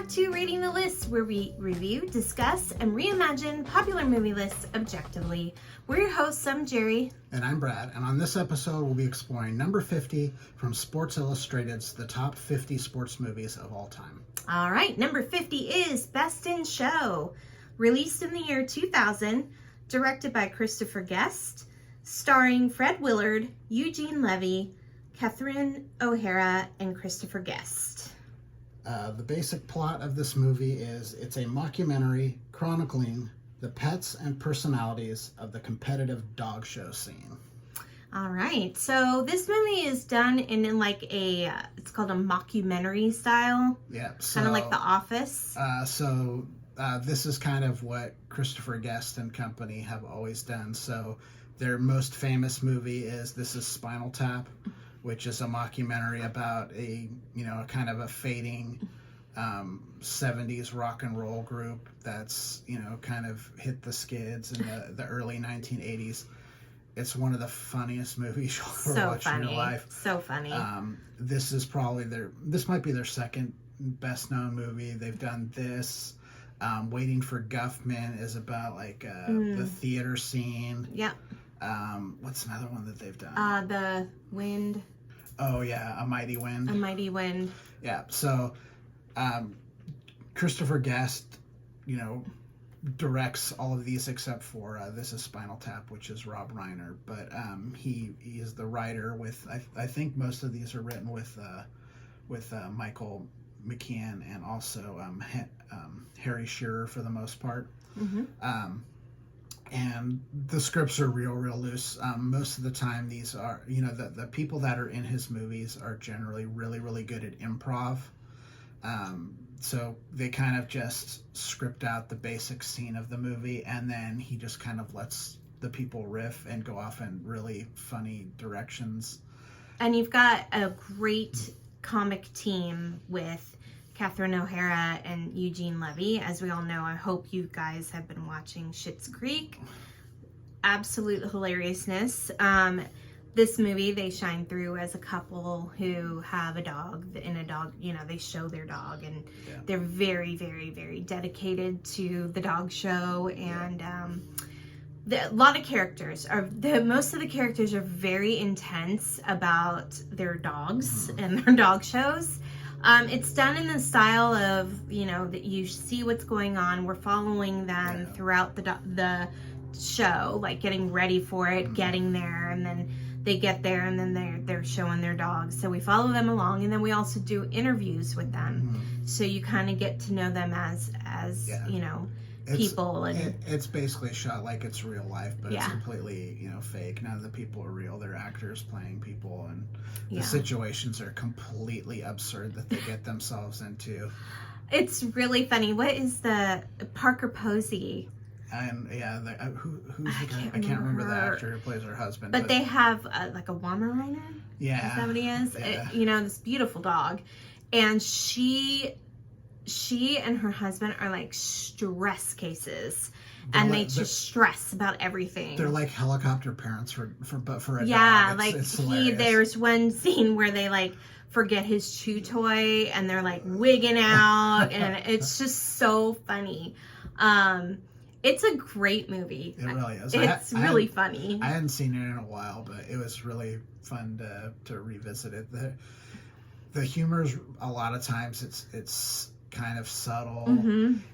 to Rating the List, where we review, discuss, and reimagine popular movie lists objectively. We're your hosts. I'm Jerry. And I'm Brad. And on this episode, we'll be exploring number 50 from Sports Illustrated's The Top 50 Sports Movies of All Time. All right, number 50 is Best in Show. Released in the year 2000, directed by Christopher Guest, starring Fred Willard, Eugene Levy, Catherine O'Hara, and Christopher Guest. The basic plot of this movie is it's a mockumentary chronicling the pets and personalities of the competitive dog show scene. All right, so this movie is done in like a, it's called a mockumentary style. Yeah. So, kind of like The Office. This is kind of what Christopher Guest and company have always done. So their most famous movie is This Is Spinal Tap, which is a mockumentary about a kind of a fading 70s rock and roll group that's, kind of hit the skids in the early 1980s. It's one of the funniest movies you'll ever watch in your life. So funny. This is probably this might be their second best known movie. They've done this. Waiting for Guffman is about like the theater scene. Yep. What's another one that they've done? The Wind. Oh yeah, A Mighty Wind. A Mighty Wind. Yeah. So, Christopher Guest, directs all of these except for This Is Spinal Tap, which is Rob Reiner. But he is the writer with. I think most of these are written with Michael McKean and also Harry Shearer for the most part. Mm-hmm. And the scripts are real loose. Most of the time, these are, the people that are in his movies are generally really, really good at improv. So they kind of just script out the basic scene of the movie, and then he just kind of lets the people riff and go off in really funny directions. And you've got a great comic team with Catherine O'Hara and Eugene Levy. As we all know, I hope you guys have been watching Schitt's Creek. Absolute hilariousness. This movie, they shine through as a couple who have a dog, they show their dog, and they're very, very, very dedicated to the dog show. And a lot of characters most of the characters are very intense about their dogs and their dog shows. It's done in the style of, that you see what's going on. We're following them throughout the show, like getting ready for it, getting there, and then they get there, and then they're showing their dogs. So we follow them along, and then we also do interviews with them. So you kind of get to know them as people. And it's basically shot like it's real life, but it's completely fake. None of the people are real. They're actors playing people, and the situations are completely absurd that they get themselves into. It's really funny. What is the Parker Posey? And who's the guy? I can't remember the actor who plays her husband. But they have like a Weimaraner. Yeah, is that what he is? Yeah. This beautiful dog, and she and her husband are like stress cases, and they just stress about everything. They're like helicopter parents for a dog. Yeah, it's there's one scene where they like forget his chew toy, and they're like wigging out, and it's just so funny. It's a great movie. It really is. It's really funny. I hadn't seen it in a while, but it was really fun to revisit it. The humor's a lot of times it's kind of subtle,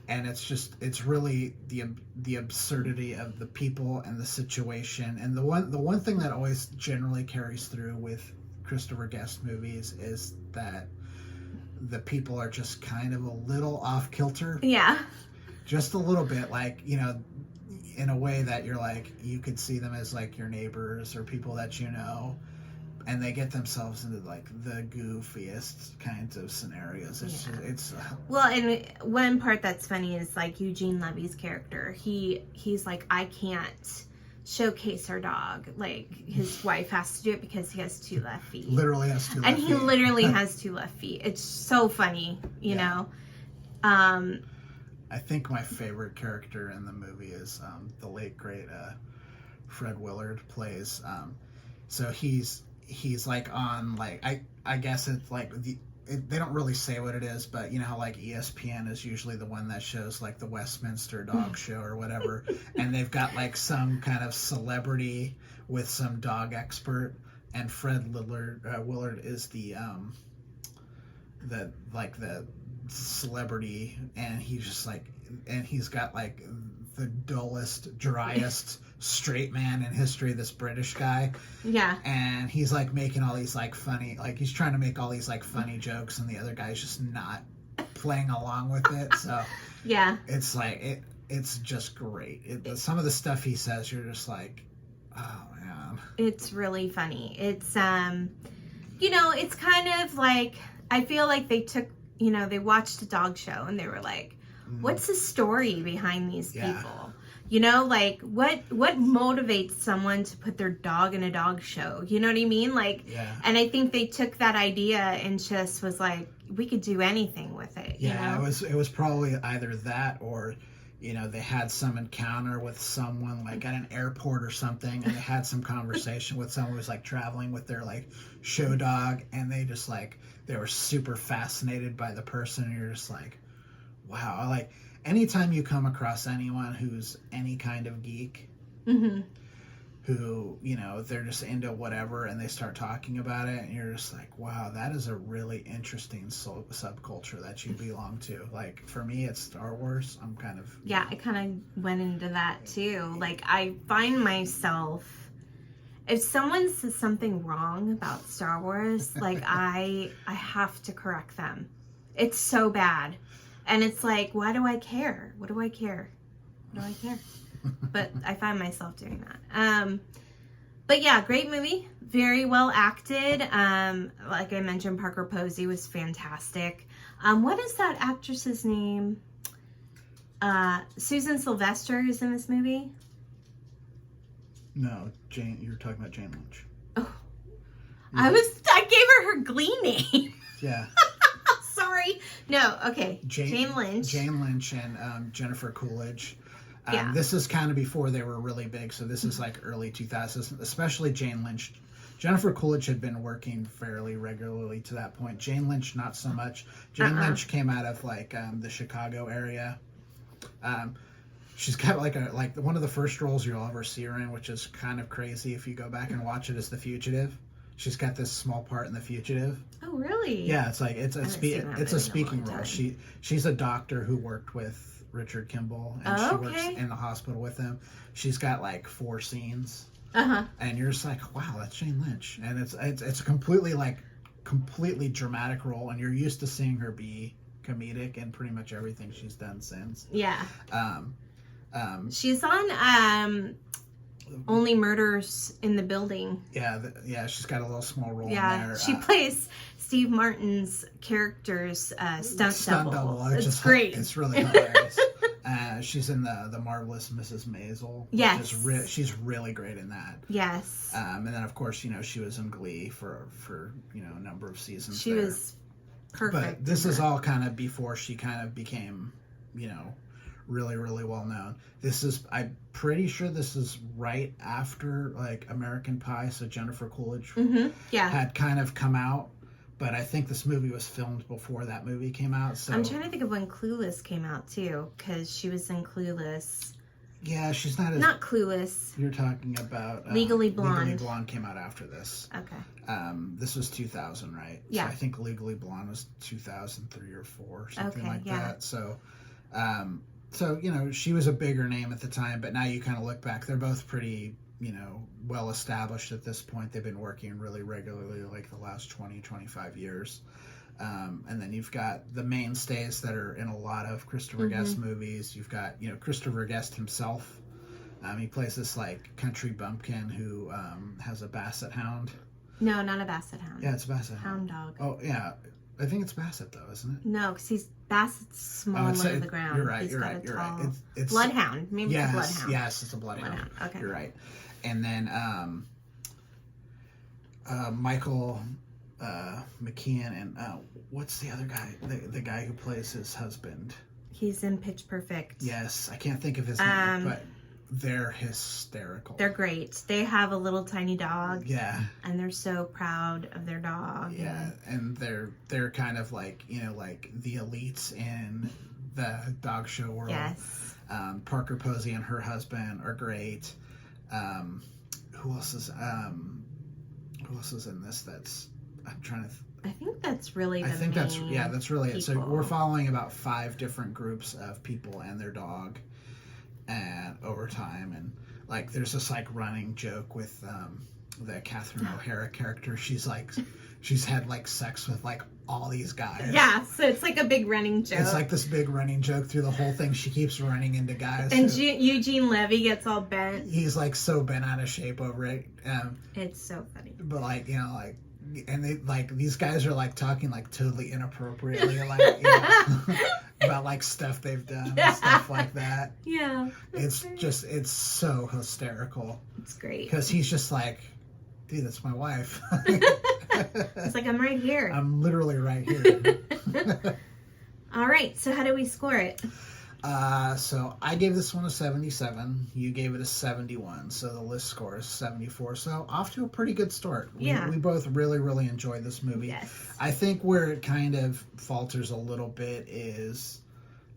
and it's really the absurdity of the people and the situation. And the one thing that always generally carries through with Christopher Guest movies is that the people are just kind of a little off kilter. Yeah. Just a little bit, like, in a way that you're like, you could see them as like your neighbors or people that and they get themselves into like the goofiest kinds of scenarios. Well, and one part that's funny is like Eugene Levy's character. He's like, I can't showcase our dog. Like, his wife has to do it because he has 2 left feet. Literally has 2 left feet. And he literally has 2 left feet. It's so funny, you know. I think my favorite character in the movie is the late great Fred Willard plays. So he's like on like I guess it's like they don't really say what it is, but you know how like ESPN is usually the one that shows like the Westminster Dog Show or whatever, and they've got like some kind of celebrity with some dog expert, and Fred Willard is the celebrity, and he's got like the dullest, driest straight man in history, this British guy. Yeah. And he's like making all these like funny, like he's trying to make all these like funny jokes, and the other guy's just not playing along with it. So yeah, it's like it's just great. Some of the stuff he says, you're just like, oh man. It's really funny. It's it's kind of like, I feel like they took, they watched a dog show and they were like, what's the story behind these people? Like what motivates someone to put their dog in a dog show? You know what I mean? Like, and I think they took that idea and just was like, we could do anything with it. Yeah, it was probably either that or, they had some encounter with someone like at an airport or something, and they had some conversation with someone who was like traveling with their like show dog, and they just like, they were super fascinated by the person, and you're just like, wow. Like, anytime you come across anyone who's any kind of geek, who, they're just into whatever, and they start talking about it, and you're just like, wow, that is a really interesting subculture that you belong to. Like, for me, it's Star Wars. I'm kind of... Yeah, I kind of went into that, too. Like, I find myself... If someone says something wrong about Star Wars, like, I have to correct them. It's so bad. And it's like, why do I care? What do I care? What do I care? But I find myself doing that. But yeah, great movie. Very well acted. Like I mentioned, Parker Posey was fantastic. What is that actress's name? Susan Sylvester is in this movie? No, Jane. You're talking about Jane Lynch. Oh. I gave her Glee name. Yeah. Sorry. No, okay. Jane Lynch. Jane Lynch and Jennifer Coolidge. Yeah. This is kind of before they were really big, so this is like early 2000s, especially Jane Lynch. Jennifer Coolidge had been working fairly regularly to that point. Jane Lynch, not so much. Jane Lynch came out of like the Chicago area. She's got like one of the first roles you'll ever see her in, which is kind of crazy if you go back and watch it, is The Fugitive. She's got this small part in The Fugitive. Oh, really? Yeah, it's like it's a speaking role. She's a doctor who worked with Richard Kimball, and she works in the hospital with him. She's got like 4 scenes, and you're just like, wow, that's Jane Lynch, and it's a completely dramatic role, and you're used to seeing her be comedic in pretty much everything she's done since. Yeah. She's on Only Murders in the Building. Yeah, she's got a little small role in there. She plays Steve Martin's character's stunt double. It's great. It's really hilarious. She's in the Marvelous Mrs. Maisel. Yes. She's really great in that. Yes. And then, of course, she was in Glee for a number of seasons. She was perfect. But this is all kind of before she kind of became, really, really well known. I'm pretty sure this is right after like American Pie, so Jennifer Coolidge had kind of come out, but I think this movie was filmed before that movie came out. So I'm trying to think of when Clueless came out too, because she was in Clueless. Yeah, she's not Clueless. You're talking about Legally Blonde. Legally Blonde came out after this. Okay. This was 2000, right? Yeah. So I think Legally Blonde was 2003 or 4, something like that. So, So, she was a bigger name at the time, but now you kind of look back, they're both pretty, well established at this point. They've been working really regularly like the last 20, 25 years. And then you've got the mainstays that are in a lot of Christopher Guest movies. You've got, Christopher Guest himself. He plays this like country bumpkin who has a basset hound. No, not a basset hound. Yeah, it's a basset hound. Hound dog. Oh, yeah. I think it's Basset, though, isn't it? No, because Basset's small to the ground. You're right. He's you're got right. a You're tall right. It's bloodhound. Maybe it's a bloodhound. Yes, it's a bloodhound. Okay. You're right. And then Michael McKean and what's the other guy? The guy who plays his husband. He's in Pitch Perfect. Yes, I can't think of his name, but they're hysterical. They're great. They have a little tiny dog. Yeah. And they're so proud of their dog. Yeah, and they're kind of like, you know, like the elites in the dog show world. Yes. Parker Posey and her husband are great. Who else is in this? That's I'm trying to. I think that's really. I think that's really it. So people. we're following about 5 different groups of people and their dog, and over time, and like there's this like running joke with the Catherine O'Hara character. She's had like sex with like all these guys. Yeah, so it's like a big running joke. It's like this big running joke through the whole thing. She keeps running into guys. And Eugene Levy gets all bent. He's like so bent out of shape over it. It's so funny. But like, you know, like, and they like these guys are like talking like totally inappropriately, like you know, about like stuff they've done and stuff like that. Yeah. It's so hysterical. It's great. Because he's just like, dude, that's my wife. It's like, I'm right here. I'm literally right here. All right, so how do we score it? So I gave this one a 77. You gave it a 71. So the list score is 74. So off to a pretty good start. We both really, really enjoyed this movie. Yes. I think where it kind of falters a little bit is,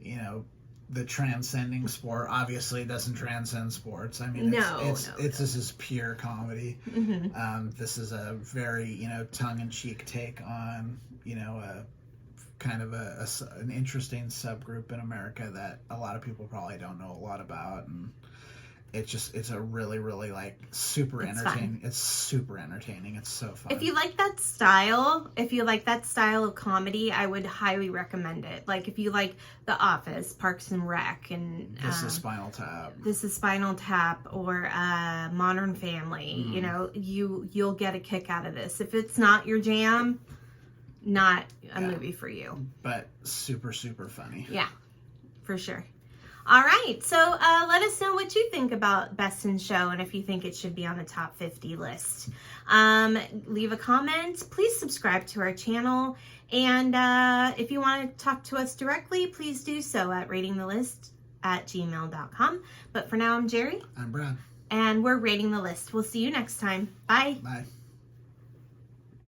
you know, the transcending sport. Obviously, it doesn't transcend sports. I mean, this is pure comedy. Mm-hmm. This is a very, you know, tongue-in-cheek take on, you know, kind of an interesting subgroup in America that a lot of people probably don't know a lot about, and it's a really, really like super entertaining. It's super entertaining. It's so fun. If you like that style, of comedy, I would highly recommend it. Like if you like The Office, Parks and Rec, and This is Spinal Tap. Or Modern Family. Mm-hmm. You know, you'll get a kick out of this. If it's not your jam, not a movie for you. But super, super funny. Yeah, for sure. All right, so let us know what you think about Best in Show and if you think it should be on the top 50 list. Leave a comment. Please subscribe to our channel. And if you want to talk to us directly, please do so at ratingthelist@gmail.com. But for now, I'm Jerry. I'm Brad. And we're Rating the List. We'll see you next time. Bye. Bye.